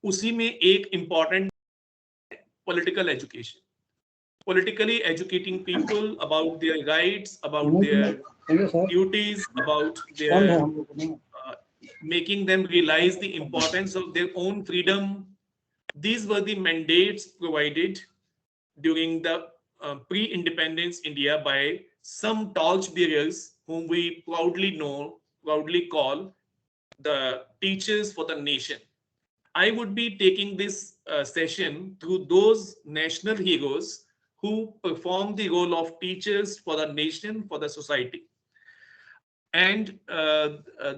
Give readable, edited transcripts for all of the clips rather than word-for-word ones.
उसी में एक important political education, politically educating people about their rights, about their duties, about their making them realize the importance of their own freedom. These were the mandates provided during the pre-independence India by some torchbearers whom we proudly call the teachers for the nation. I would be taking this session through those national heroes who perform the role of teachers for the nation, for the society. And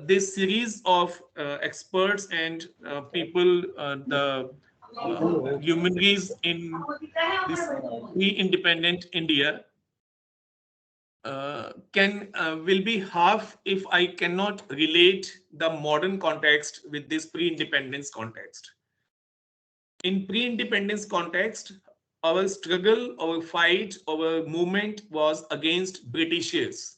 this series of experts and people, the luminaries in this pre-independent India, can will be half if I cannot relate the modern context with this pre-independence context. In pre-independence context, our struggle, our fight, our movement was against Britishers,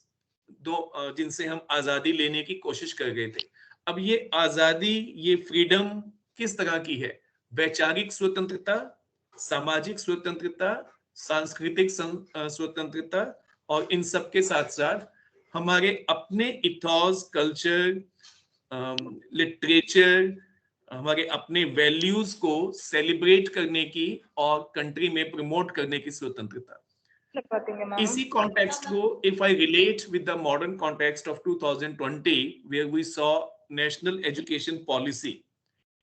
जिनसे हम आजादी लेने की कोशिश कर रहे थे. अब ये आजादी, ये फ्रीडम किस तरह की है? वैचारिक स्वतंत्रता, सामाजिक स्वतंत्रता, सांस्कृतिक स्वतंत्रता, और इन सब के साथ साथ हमारे अपने इथॉस, कल्चर, लिटरेचर, हमारे अपने वैल्यूज को सेलिब्रेट करने की और कंट्री में प्रमोट करने की स्वतंत्रता. इसी कॉन्टेक्स्ट को if I relate with the modern context of 2020, where we saw national education policy,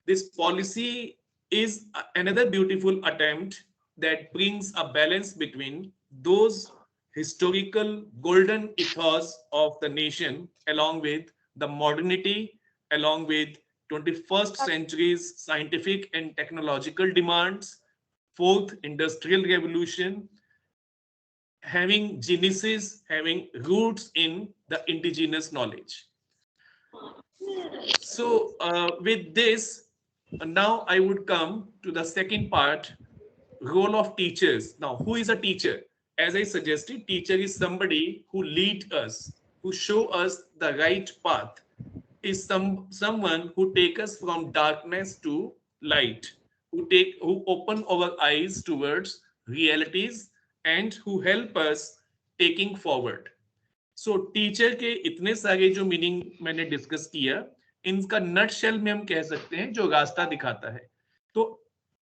this policy is another beautiful attempt that brings a balance between those historical golden ethos of the nation along with the modernity, along with 21st century's scientific and technological demands, fourth industrial revolution, having genesis, having roots in the indigenous knowledge. So with this, now I would come to the second part, role of teachers. Now, who is a teacher? As I suggested, teacher is somebody who lead us, who show us the right path, is someone who take us from darkness to light, who open our eyes towards realities and who help us taking forward. So teacher के इतने सारे जो meaning मैंने discuss किया, इनका नट shell में हम कह सकते हैं जो रास्ता दिखाता है. तो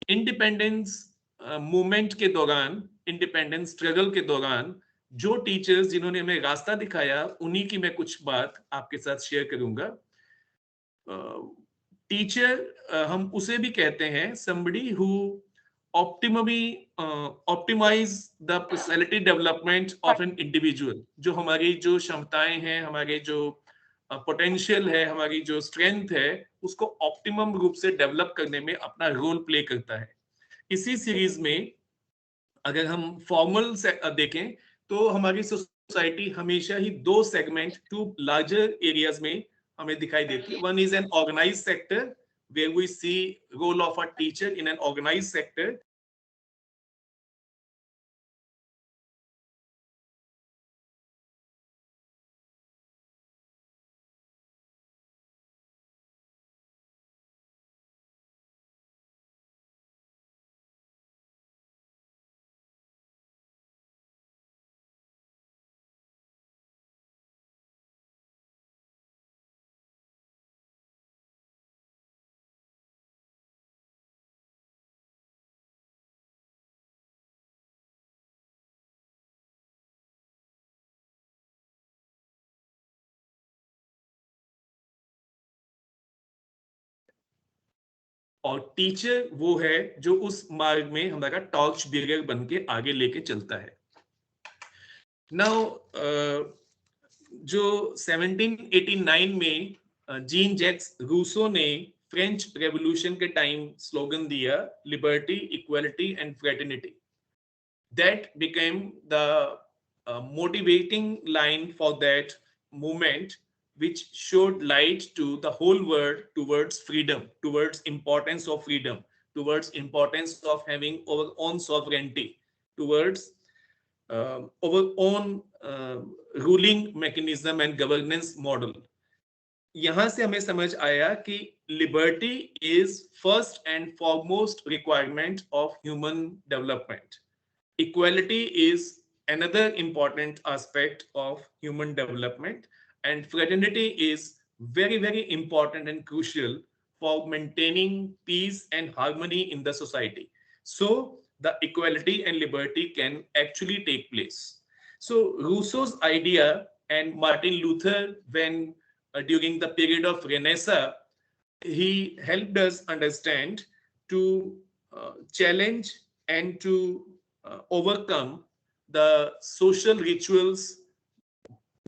इंडिपेंडेंस मूवमेंट के दौरान, इंडिपेंडेंस स्ट्रगल के दौरान जो टीचर्स जिन्होंने हमें रास्ता दिखाया, उन्हीं की मैं कुछ बात आपके साथ शेयर करूंगा. टीचर हम उसे भी कहते हैं somebody who optimize the personality development of an individual. जो हमारी जो क्षमताएं हैं, हमारे जो पोटेंशियल है, हमारी जो स्ट्रेंथ है, उसको ऑप्टिमम रूप से डेवलप करने में अपना रोल प्ले करता है. इसी सीरीज में अगर हम फॉर्मल देखें तो हमारी सोसाइटी हमेशा ही दो सेगमेंट, टू लार्जर एरियाज में हमें दिखाई देती है. One is an organised sector where we see role of a teacher in an organized sector. और टीचर वो है जो उस मार्ग में हमारा टॉर्च बेरर बन के आगे लेके चलता है. नाउ जो 1789 में जीन जैक्स रूसो ने फ्रेंच रेवोल्यूशन के टाइम स्लोगन दिया, liberty, equality and fraternity. That became the motivating line for that movement, which showed light to the whole world towards freedom, towards importance of freedom, towards importance of having our own sovereignty, towards our own ruling mechanism and governance model. यहां से हमें समझ आया कि liberty is first and foremost requirement of human development. Equality is another important aspect of human development, and fraternity is very, very important and crucial for maintaining peace and harmony in the society. So, the equality and liberty can actually take place. So, Rousseau's idea and Martin Luther, when during the period of Renaissance, he helped us understand to challenge and to overcome the social rituals,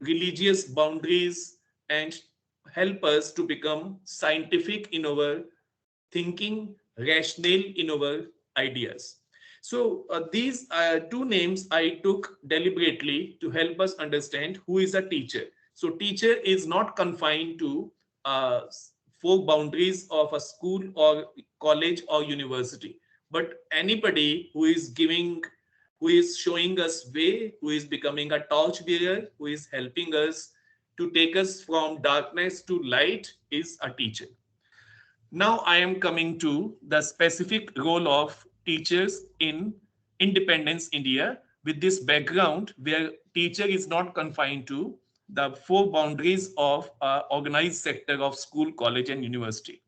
religious boundaries, and help us to become scientific in our thinking, rational in our ideas. So these two names I took deliberately to help us understand who is a teacher. So teacher is not confined to uh, four boundaries of a school or college or university, but anybody who is giving, who is showing us way, who is becoming a torch bearer, who is helping us to take us from darkness to light is a teacher. Now I am coming to the specific role of teachers in independence India with this background where teacher is not confined to the four boundaries of organized sector of school, college and university.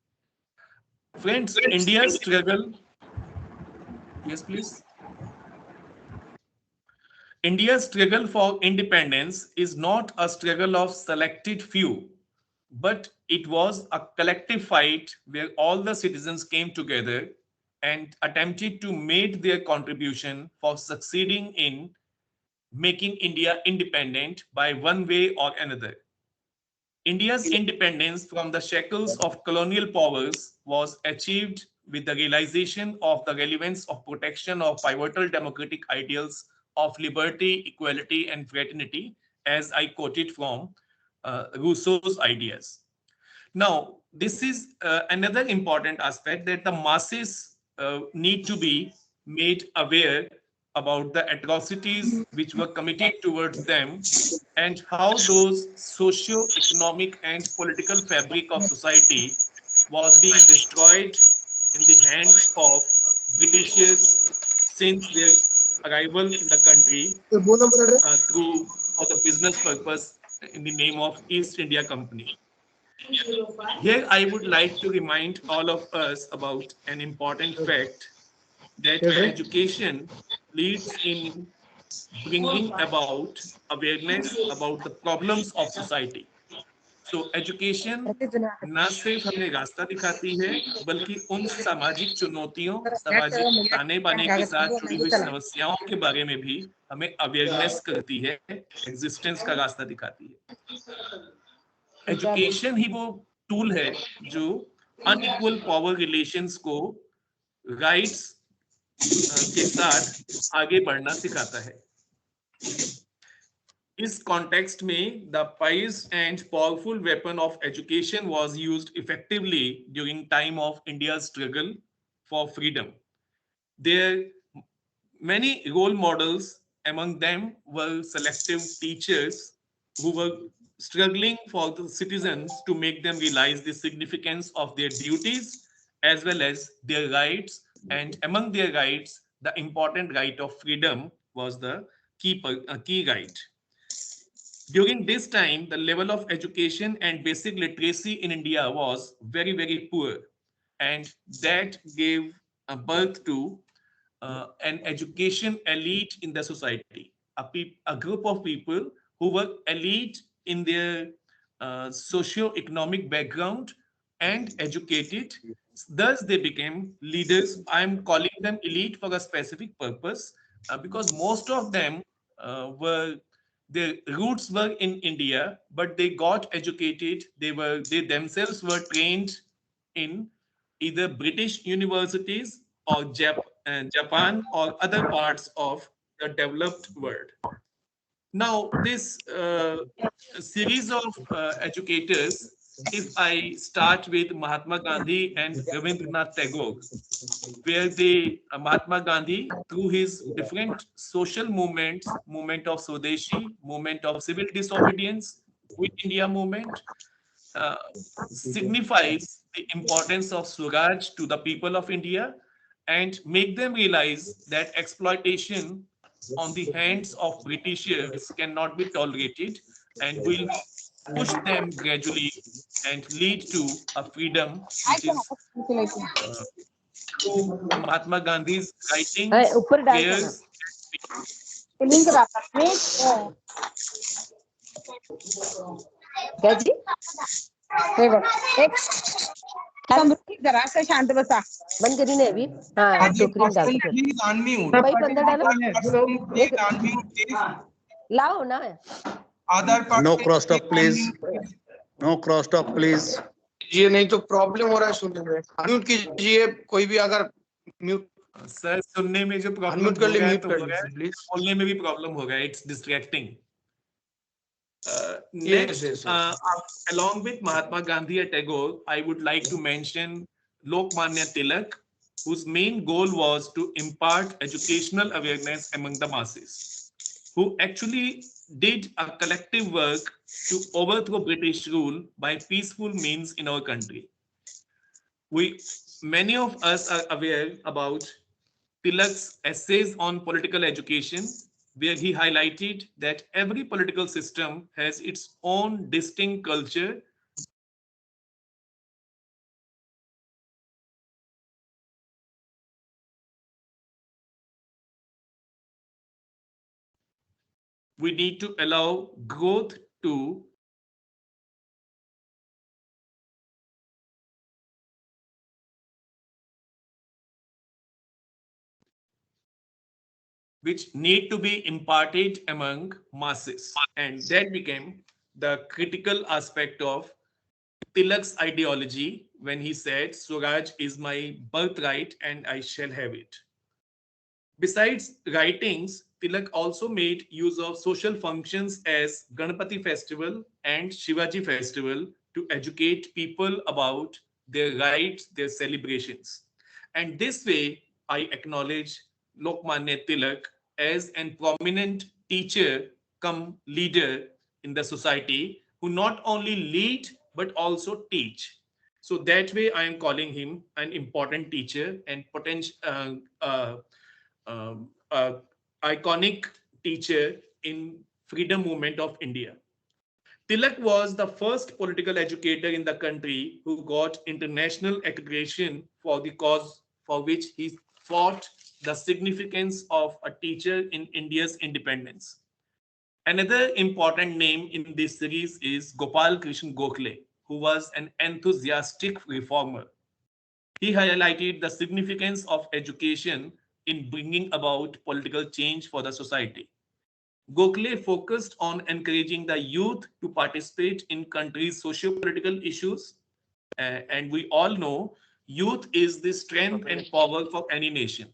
Friends, India's struggle, yes please. India's struggle for independence is not a struggle of selected few, but it was a collective fight where all the citizens came together and attempted to make their contribution for succeeding in making India independent by one way or another. India's independence from the shackles of colonial powers was achieved with the realization of the relevance of protection of pivotal democratic ideals of liberty, equality, and fraternity, as I quoted from Rousseau's ideas. Now, this is another important aspect that the masses need to be made aware about the atrocities which were committed towards them and how those socio-economic and political fabric of society was being destroyed in the hands of Britishers since their arrival in the country through for the business purpose in the name of East India Company. Here, I would like to remind all of us about an important fact that education leads in bringing about awareness about the problems of society. So, education न सिर्फ हमें रास्ता दिखाती है बल्कि उन सामाजिक चुनौतियों, सामाजिक ताने बाने के साथ जुड़ी हुई समस्याओं के बारे में भी हमें अवेयरनेस करती है, एग्जिस्टेंस का रास्ता दिखाती है. एजुकेशन ही वो टूल है जो अनइक्वल पावर रिलेशंस को राइट्स के साथ आगे बढ़ना सिखाता है. इस कॉन्टेक्स्ट में the pious and powerful weapon of education was used effectively during time of India struggle for freedom. There many role models, among them were selective teachers who were struggling for the citizens to make them realize the significance of their duties as well as their rights. And among their rights, the important right of freedom was the key right. During this time, the level of education and basic literacy in India was very, very poor. And that gave a birth to an education elite in the society, a group of people who were elite in their socio-economic background and educated. Thus, they became leaders. I'm calling them elite for a specific purpose because most of them were their roots were in India, but they got educated. They themselves were trained in either British universities or Japan or other parts of the developed world. Now, this series of educators, if I start with Mahatma Gandhi and Ravindranath Tagore, where Mahatma Gandhi, through his different social movements, movement of Swadeshi, movement of civil disobedience, Quit India movement, signifies the importance of Swaraj to the people of India and make them realize that exploitation on the hands of Britishers cannot be tolerated and will push them gradually and lead to a freedom which is through Mahatma Gandhi's writings, ऊपर डाल के ना prayers, link रखा क्या जी एक जरा से शांत बसा बंद करी नहीं अभी हाँ टोकरी डाल के भाई बंदा डालो लाओ ना No cross talk, please. No cross talk, please. ये नहीं तो प्रॉब्लम हो रहा है सुनने में। अनम्यूट कीजिए कोई भी अगर म्यूट सर सुनने में जो प्रॉब्लम अनम्यूट कर ले हो म्यूट तो कर हो रहा है प्लीज। बोलने में भी प्रॉब्लम होगा it's distracting Yes, next yes, yes. along with Mahatma Gandhi and Tagore I would like to mention Lokmanya Tilak whose main goal was to impart educational awareness among the masses who actually did a collective work to overthrow British rule by peaceful means in our country. Many of us are aware about Tilak's essays on political education, where he highlighted that every political system has its own distinct culture. We need to allow growth to which need to be imparted among masses. And that became the critical aspect of Tilak's ideology when he said, Swaraj is my birthright and I shall have it. Besides writings, Tilak also made use of social functions as Ganpati festival and Shivaji festival to educate people about their rites, their celebrations. And this way, I acknowledge Lokmanya Tilak as an prominent teacher come leader in the society who not only lead but also teach. So that way, I am calling him an important teacher and potential iconic teacher in freedom movement of India. Tilak was the first political educator in the country who got international accreditation for the cause for which he fought the significance of a teacher in India's independence. Another important name in this series is Gopal Krishna Gokhale, who was an enthusiastic reformer. He highlighted the significance of education in bringing about political change for the society. Gokhale focused on encouraging the youth to participate in country's socio-political issues. And we all know youth is the strength and power for any nation.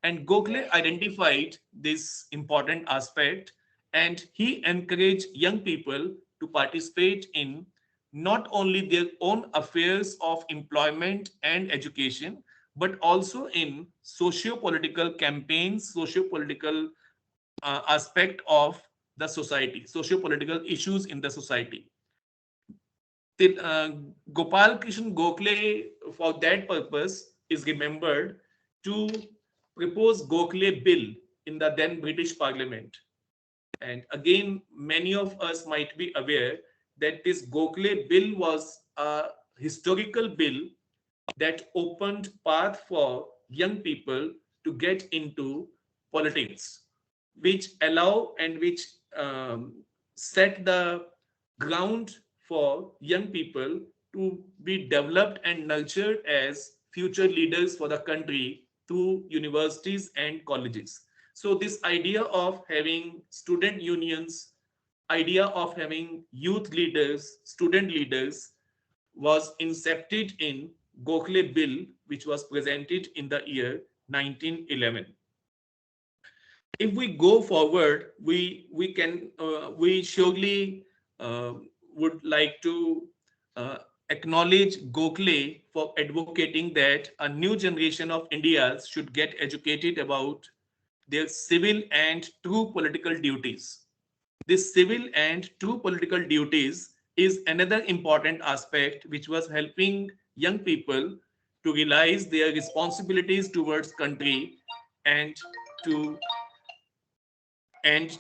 And Gokhale identified this important aspect and he encouraged young people to participate in not only their own affairs of employment and education, but also in socio-political campaigns, socio-political aspect of the society, socio-political issues in the society. Gopal Krishna Gokhale, for that purpose, is remembered to propose Gokhale Bill in the then British Parliament. And again, many of us might be aware that this Gokhale Bill was a historical bill that opened path for young people to get into politics, which allow and which set the ground for young people to be developed and nurtured as future leaders for the country through universities and colleges. So this idea of having student unions, idea of having youth leaders, student leaders was incepted in Gokhale Bill, which was presented in the year 1911. If we go forward, we surely would like to uh, acknowledge Gokhale for advocating that a new generation of Indians should get educated about their civil and true political duties. This civil and true political duties is another important aspect which was helping young people to realize their responsibilities towards country and to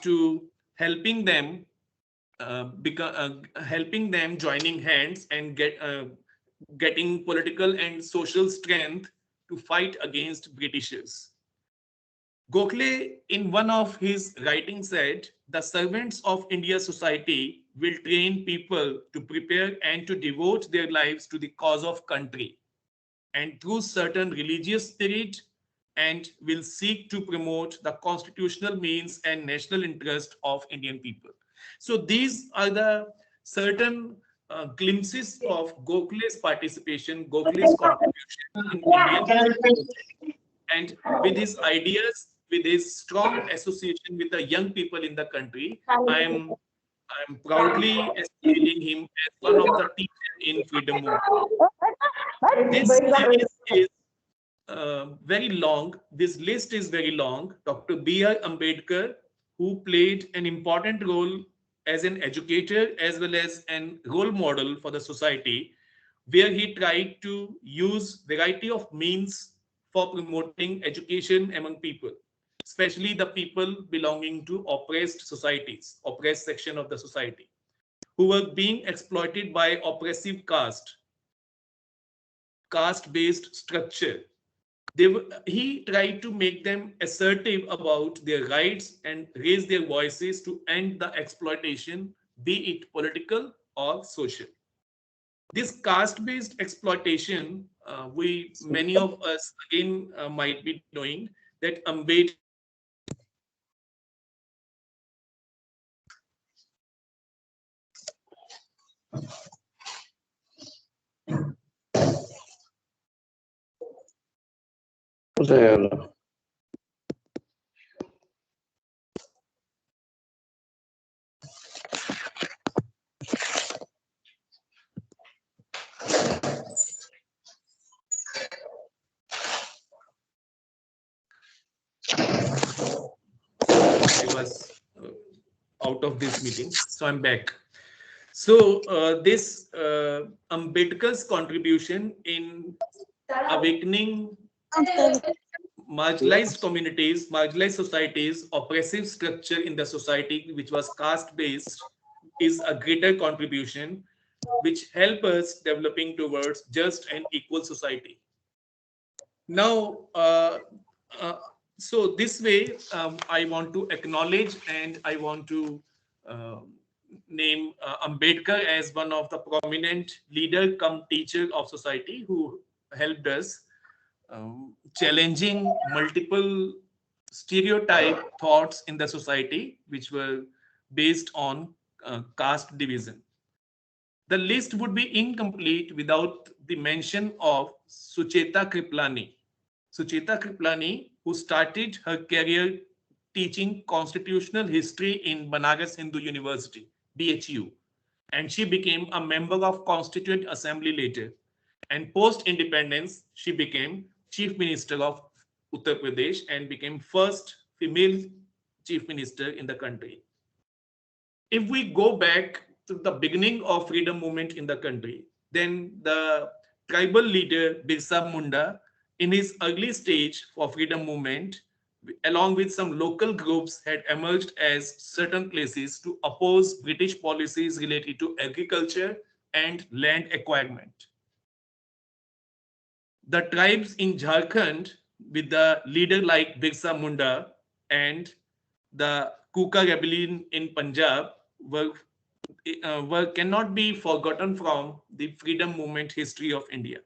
to helping them helping them joining hands and getting political and social strength to fight against Britishers. Gokhale, in one of his writings, said, "The servants of India society will train people to prepare and to devote their lives to the cause of country, and through certain religious spirit, and will seek to promote the constitutional means and national interest of Indian people." So these are the certain glimpses of Gokhale's participation, Gokhale's contribution in Indian movement, and with his ideas, with his strong association with the young people in the country, I'm proudly associating him as one of the teachers in freedom movement. This series is very long. This list is very long. Dr. B.R. Ambedkar, who played an important role as an educator as well as an role model for the society, where he tried to use variety of means for promoting education among people, especially the people belonging to oppressed societies, oppressed section of the society, who were being exploited by oppressive caste-based structure. He tried to make them assertive about their rights and raise their voices to end the exploitation, be it political or social. This caste-based exploitation, we many of us again might be knowing that Ambedkar was out of this meeting, so I'm back. So this Ambedkar's contribution in awakening marginalized communities, marginalized societies, oppressive structure in the society, which was caste-based, is a greater contribution, which help us developing towards just and equal society. Now, uh, so this way, I want to acknowledge and I want to uh, name Ambedkar as one of the prominent leader come teacher of society who helped us challenging multiple stereotype thoughts in the society which were based on caste division. The list would be incomplete without the mention of Sucheta Kriplani. Sucheta Kriplani, who started her career teaching constitutional history in Banaras Hindu University, BHU, and she became a member of Constituent Assembly later. And post-independence, she became Chief Minister of Uttar Pradesh and became first female Chief Minister in the country. If we go back to the beginning of freedom movement in the country, then the tribal leader Birsa Munda, in his early stage for freedom movement, along with some local groups, had emerged as certain places to oppose British policies related to agriculture and land acquirement. The tribes in Jharkhand, with the leader like Birsa Munda and the Kuka rebellion in Punjab, were cannot be forgotten from the freedom movement history of India.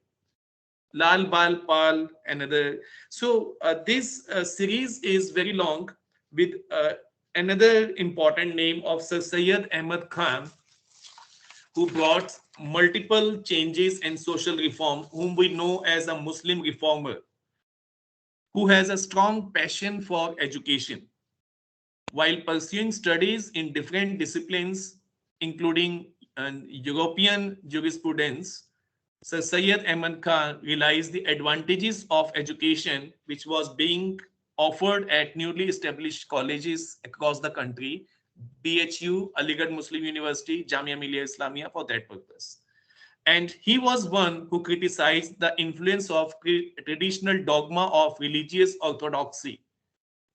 Lal Bal Pal, another. So this series is very long with another important name of Sir Syed Ahmad Khan, who brought multiple changes and social reforms, whom we know as a Muslim reformer, who has a strong passion for education. While pursuing studies in different disciplines, including European jurisprudence, Sir Syed Ahmad Khan realized the advantages of education which was being offered at newly established colleges across the country BHU, Aligarh Muslim University, Jamia Millia Islamia for that purpose. And he was one who criticized the influence of traditional dogma of religious orthodoxy,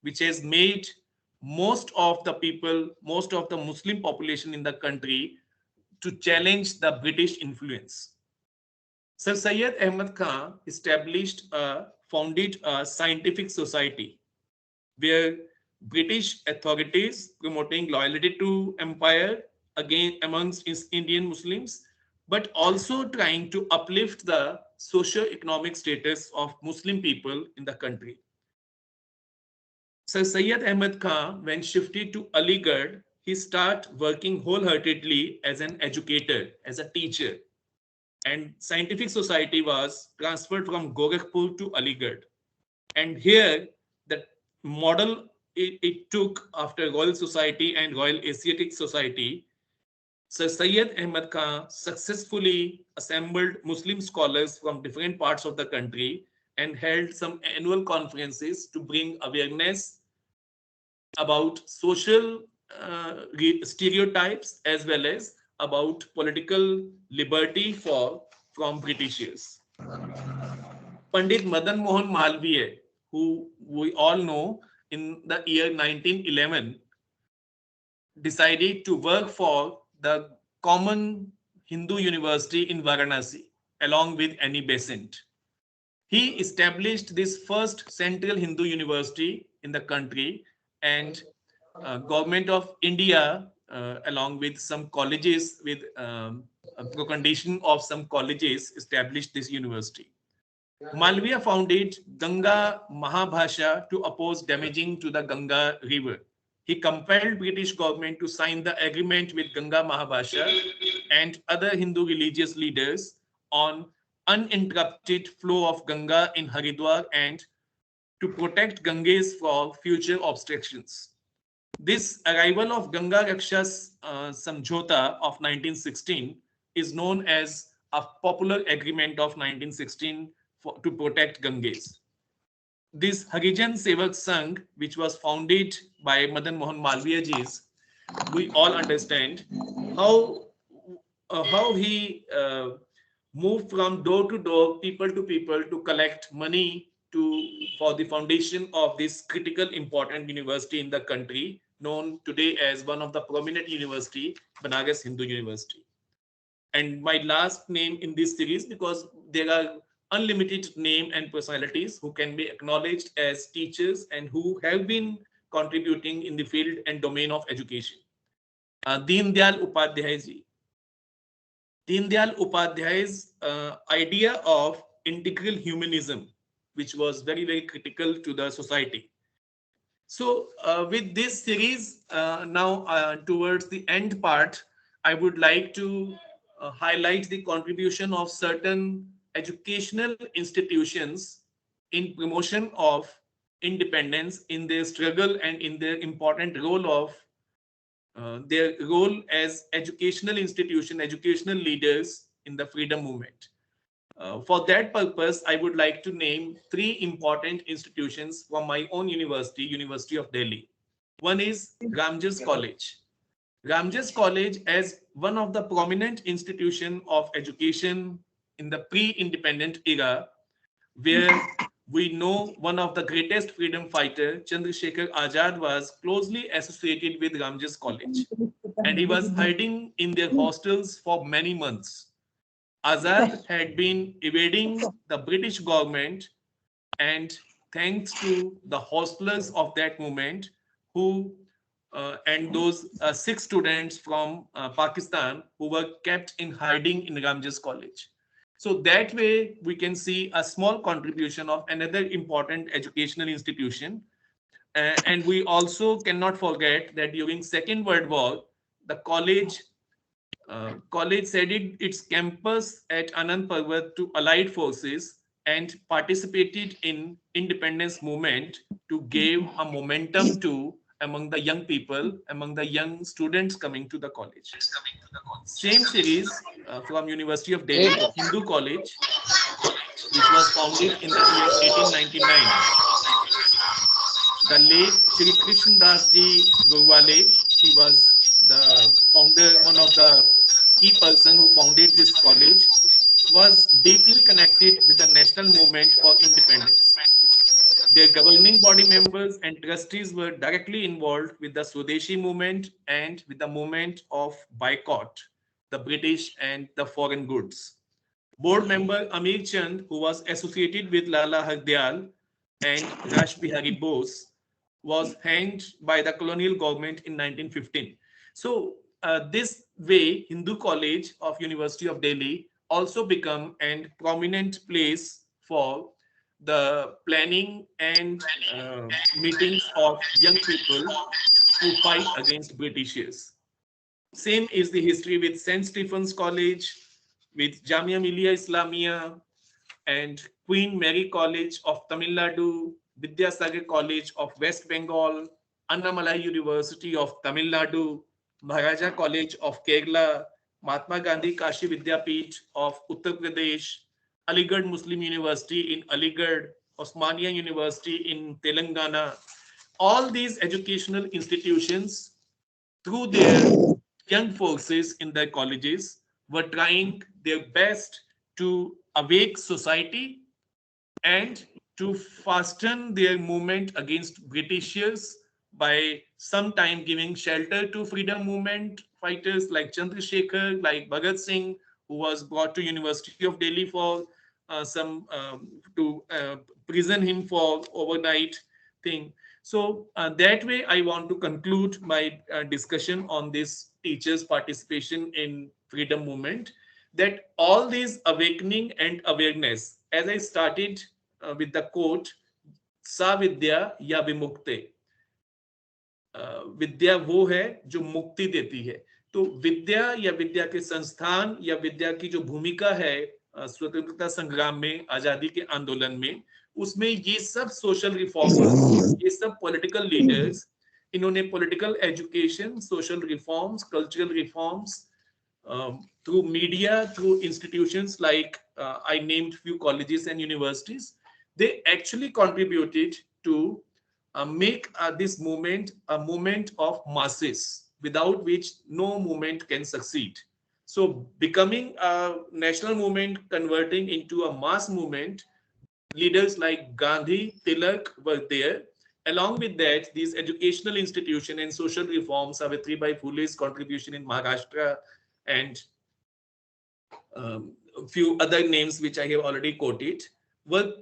which has made most of the people, most of the Muslim population in the country to challenge the British influence. Sir Syed Ahmad Khan founded a scientific society where British authorities promoting loyalty to empire again amongst Indian Muslims, but also trying to uplift the socio-economic status of Muslim people in the country. Sir Syed Ahmad Khan, when shifted to Aligarh, he started working wholeheartedly as an educator, as a teacher. And scientific society was transferred from Gorakhpur to Aligarh. And here, the model it took after Royal Society and Royal Asiatic Society, Sir Syed Ahmad Khan successfully assembled Muslim scholars from different parts of the country and held some annual conferences to bring awareness about social stereotypes as well as about political liberty from Britishers. Pandit Madan Mohan Malviya, who we all know in the year 1911, decided to work for the common Hindu university in Varanasi along with Annie Besant. He established this first central Hindu university in the country, and government of India, along with some colleges, with a condition of some colleges, established this university. Malviya founded Ganga Mahabhasha to oppose damaging to the Ganga river. He compelled British government to sign the agreement with Ganga Mahabhasha and other Hindu religious leaders on uninterrupted flow of Ganga in Haridwar and to protect Ganges from future obstructions. This arrival of Ganga Raksha Samjhota of 1916 is known as a popular agreement of 1916 to protect Ganges. This Harijan Sevak Sangh, which was founded by Madan Mohan Malviya ji's, we all understand how he moved from door to door, people to people, to collect money for the foundation of this critical important university in the country, known today as one of the prominent university, Banaras Hindu University. And my last name in this series, because there are unlimited name and personalities who can be acknowledged as teachers and who have been contributing in the field and domain of education. Deen Dayal Upadhyay ji. Deen Dayal Upadhyay's idea of integral humanism, which was very, very critical to the society. So with this series, now towards the end part, I would like to highlight the contribution of certain educational institutions in promotion of independence, in their struggle and in their important role of their role as educational institution, educational leaders in the freedom movement. For that purpose, I would like to name three important institutions from my own university, University of Delhi. One is Ramjas College. Ramjas College, as one of the prominent institution of education in the pre-independent era, where we know one of the greatest freedom fighter, Chandrasekhar Azad, was closely associated with Ramjas College, and he was hiding in their hostels for many months. Azad had been evading the British government, and thanks to the hostlers of that movement, who and those 6 students from Pakistan who were kept in hiding in Ramjas College. So that way we can see a small contribution of another important educational institution. And we also cannot forget that during Second World War, the college ceded its campus at Anand Parvat to Allied forces and participated in independence movement to give a momentum to among the young people, among the young students coming to the college. Same series from University of Delhi, Hindu College, which was founded in the year 1899. The late Shri Krishna Das Ji Gurwale he was the founder, one of the key person who founded this college, was deeply connected with the national movement for independence. Their governing body members and trustees were directly involved with the Swadeshi movement and with the movement of boycott the British and the foreign goods. Board member Amir Chand, who was associated with Lala Hardyal and Rash Bihari Bose, was hanged by the colonial government in 1915. So this way, Hindu College of University of Delhi also become a prominent place for the planning and meetings of young people to fight against Britishers. Same is the history with St. Stephen's College, with Jamia Millia Islamia, and Queen Mary College of Tamil Nadu, Vidyasagar College of West Bengal, Annamalai University of Tamil Nadu, Maharaja College of Kerala, Mahatma Gandhi Kashi Vidyapeeth of Uttar Pradesh, Aligarh Muslim University in Aligarh, Osmania University in Telangana. All these educational institutions, through their young forces in their colleges, were trying their best to awake society and to fasten their movement against Britishers by sometime giving shelter to freedom movement fighters like Chandrasekhar, like Bhagat Singh, who was brought to University of Delhi for some to prison him for overnight thing. So that way, I want to conclude my discussion on this teachers' participation in freedom movement. That all these awakening and awareness, as I started with the quote, "Sa vidya ya vimukte." विद्या वो है जो मुक्ति देती है। तो विद्या या विद्या के संस्थान या विद्या की जो भूमिका है स्वतंत्रता संग्राम में, आजादी के आंदोलन में, उसमें ये सब सोशल रिफॉर्मर्स, ये सब पॉलिटिकल लीडर्स, इन्होंने political education, social reforms, cultural reforms, through media, through institutions like I named few colleges and universities, they actually contributed to make this movement a movement of masses, without which no movement can succeed. So becoming a national movement, converting into a mass movement, leaders like Gandhi, Tilak were there. Along with that, these educational institutions and social reforms, Savitribai Phule's contribution in Maharashtra, and a few other names which I have already quoted, were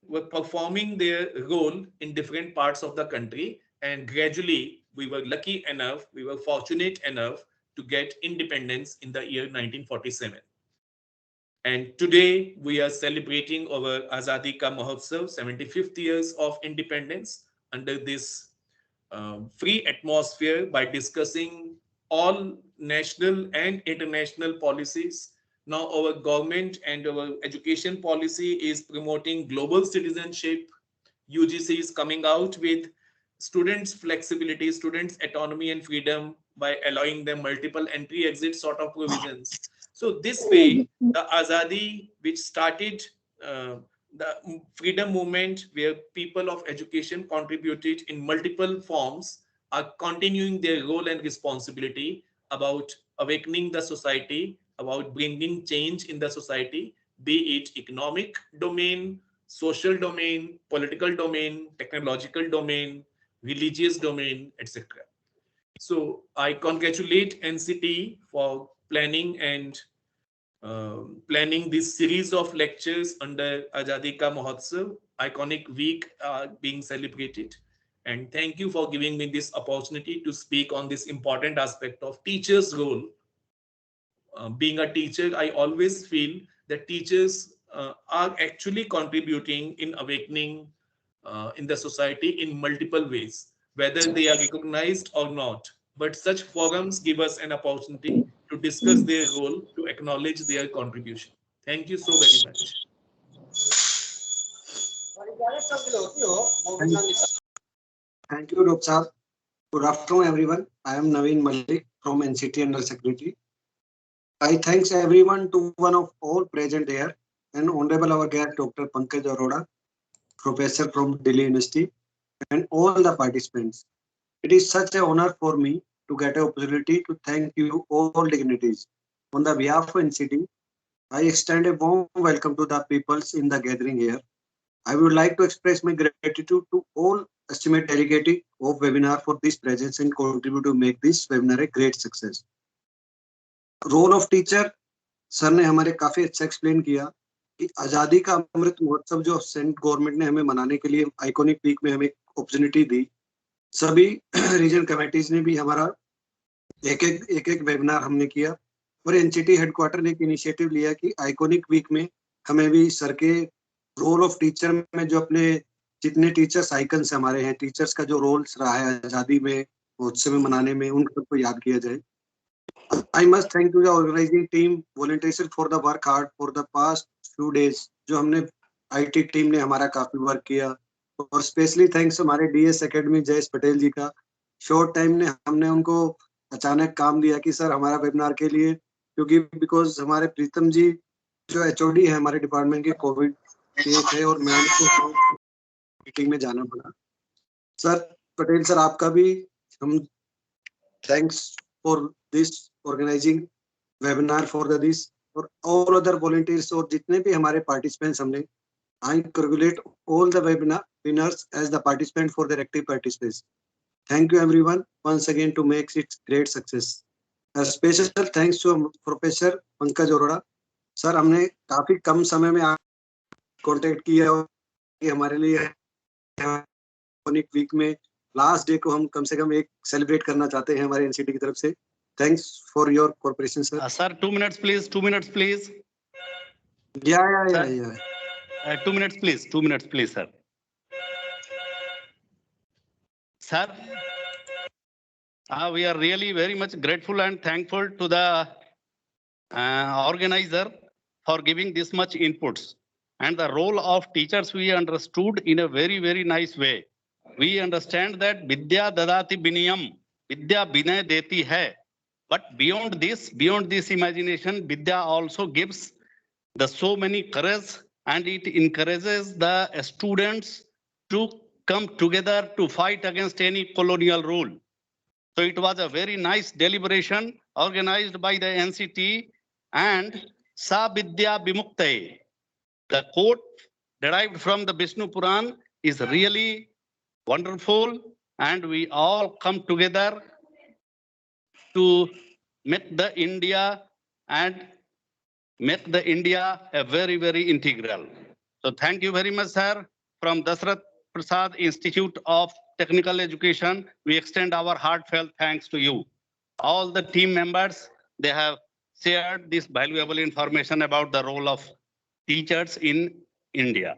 were performing their role in different parts of the country. And gradually, we were lucky enough, we were fortunate enough to get independence in the year 1947. And today we are celebrating our Azadi Ka Mahotsav, 75th years of independence, under this free atmosphere by discussing all national and international policies. Now our government and our education policy is promoting global citizenship. UGC is coming out with students' flexibility, students' autonomy and freedom by allowing them multiple entry exit sort of provisions. So this way, the Azadi, which started the freedom movement, where people of education contributed in multiple forms, are continuing their role and responsibility about awakening the society, about bringing change in the society, be it economic domain, social domain, political domain, technological domain, religious domain, etc. So I congratulate NCT for planning and planning this series of lectures under Azadi Ka Mahotsav, iconic week being celebrated. And thank you for giving me this opportunity to speak on this important aspect of teachers' role. Being a teacher, I always feel that teachers are actually contributing in awakening in the society in multiple ways, whether they are recognized or not. But such forums give us an opportunity to discuss their role, to acknowledge their contribution. Thank you so very much. Thank you, Dr. Saab. Good afternoon, everyone. I am Naveen Malik from NCT Under Secretary. I thanks everyone to one of all present here and Honorable our guest Dr. Pankaj Arora, Professor from Delhi University, and all the participants. It is such an honor for me to get an opportunity to thank you all dignitaries. On the behalf of NCT, I extend a warm welcome to the peoples in the gathering here. I would like to express my gratitude to all estimate delegates of webinar for this presence and contribute to make this webinar a great success. Role of teacher, sir ने हमारे काफी अच्छा explain किया कि आजादी का अमृत महोत्सव जो central government ने हमें मनाने के लिए आइकॉनिक वीक में हमें अपॉर्चुनिटी दी, सभी रीजन कमेटीज ने भी हमारा एक वेबिनार हमने किया और एनसीटी हेडक्वार्टर ने एक इनिशिएटिव लिया कि आइकॉनिक वीक में हमें भी सर के रोल ऑफ टीचर में जो अपने जितने टीचर्स आइकन्स हमारे हैं, टीचर्स का जो रोल्स रहा है आजादी में महोत्सव में मनाने में, उन सबको याद किया जाए. I must thank to the organizing team, volunteers for the work hard for the past few days. जो हमने IT टीम ने हमारा काफी वर्क किया और स्पेशली थैंक्स हमारे DS एकेडमी जयेश पटेल जी का. शॉर्ट टाइम में हमने उनको अचानक काम दिया कि सर हमारा वेबिनार के लिए, क्योंकि बिकॉज हमारे प्रीतम जी जो HOD है हमारे डिपार्टमेंट के कोविड केस है और मैम को मीटिंग में जाना पड़ा. सर पटेल सर आपका भी हम thanks for this organising webinar for the this और ऑल अदर वॉलंटियर्स और जितने भी हमारे पार्टिसिपेंट्स हमने. I congratulate all the webinar winners as the participant for their active participation. Thank you everyone once again to make it great success. A special thanks to Professor Pankaj Arora. Sir हमने काफी कम समय में contact किया कि हमारे लिए week में last day को हम कम से कम एक सेलिब्रेट करना चाहते हैं हमारे एनसीटी की तरफ से. Thanks for your cooperation sir. Sir, 2 minutes, please. 2 minutes, please. Yeah. 2 minutes, please. 2 minutes, please, sir. Sir, we are really very much grateful and thankful to the organizer for giving this much inputs. And the role of teachers we understood in a very, very nice way. We understand that Vidya Dadati Biniyam, Vidya Binay Deti Hai. But beyond this imagination, Vidya also gives the so many courage, and it encourages the students to come together to fight against any colonial rule. So it was a very nice deliberation organized by the NCT and Sa Vidya Bimuktaye. The quote derived from the Vishnu Puran is really wonderful, and we all come together to make the India a very, very integral. So thank you very much, sir. From Dasrath Prasad Institute of Technical Education, we extend our heartfelt thanks to you. All the team members, they have shared this valuable information about the role of teachers in India.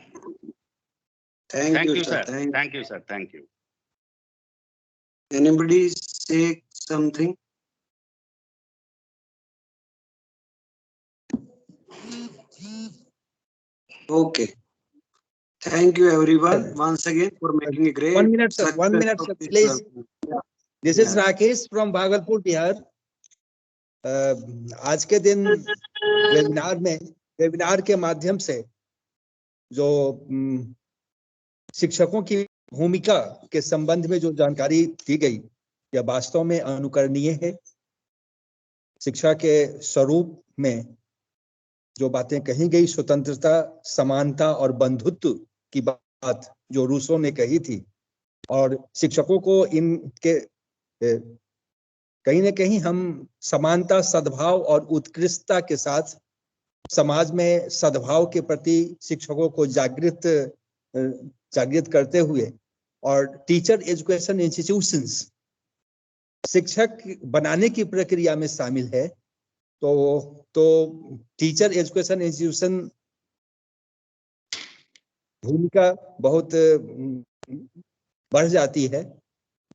Thank you, sir. Thank you, sir. Thank you. Anybody say something? Okay. Thank you everyone once again for making a great. 1 minute, sir. 1 minute, sir, please. This is Rakesh from Bhagalpur, Bihar. आज के दिन webinar के माध्यम से जो शिक्षकों की भूमिका के संबंध में जो जानकारी दी गई, यह वास्तव में अनुकरणीय है. शिक्षा के स्वरूप में जो बातें कही गई, स्वतंत्रता, समानता और बंधुत्व की बात जो रूसो ने कही थी, और शिक्षकों को इनके कहीं न कहीं हम समानता, सद्भाव और उत्कृष्टता के साथ समाज में सद्भाव के प्रति शिक्षकों को जागृत करते हुए, और टीचर एजुकेशन इंस्टीट्यूशंस शिक्षक बनाने की प्रक्रिया में शामिल है. तो टीचर एजुकेशन इंस्टीट्यूशन भूमिका बहुत बढ़ जाती है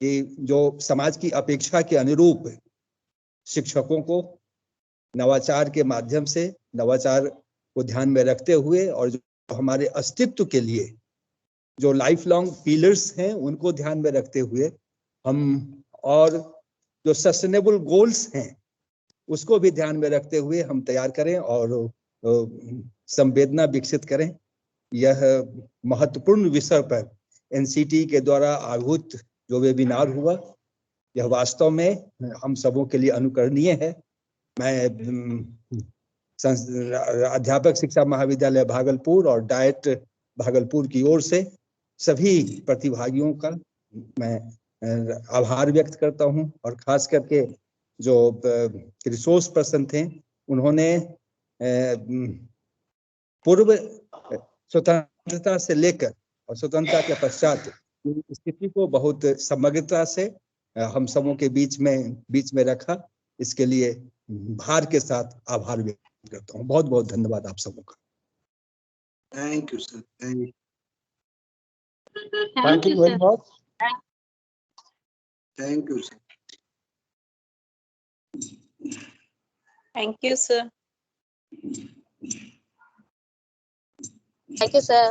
कि जो समाज की अपेक्षा के अनुरूप शिक्षकों को नवाचार के माध्यम से, नवाचार को ध्यान में रखते हुए, और जो हमारे अस्तित्व के लिए जो लाइफ लॉन्ग पिलर्स हैं उनको ध्यान में रखते हुए हम, और जो सस्टेनेबल गोल्स हैं उसको भी ध्यान में रखते हुए हम तैयार करें और संवेदना विकसित करें. यह महत्वपूर्ण विषय पर एनसीटी के द्वारा आहूत जो वेबिनार हुआ, यह वास्तव में हम सबों के लिए अनुकरणीय है। मैं अध्यापक शिक्षा महाविद्यालय भागलपुर और डाइट भागलपुर की ओर से सभी प्रतिभागियों का मैं आभार व्यक्त करता हूं, और खास करके जो रिसोर्स पर्सन थे, उन्होंने पूर्व स्वतंत्रता से लेकर और स्वतंत्रता के पश्चात स्थिति को बहुत समग्रता से हम सबों के बीच में रखा। इसके लिए भार के साथ आभार व्यक्त करता हूँ। बहुत बहुत धन्यवाद आप सबों का। Thank you sir. Thank you very much. Thank you sir. Thank you, sir. Thank you sir.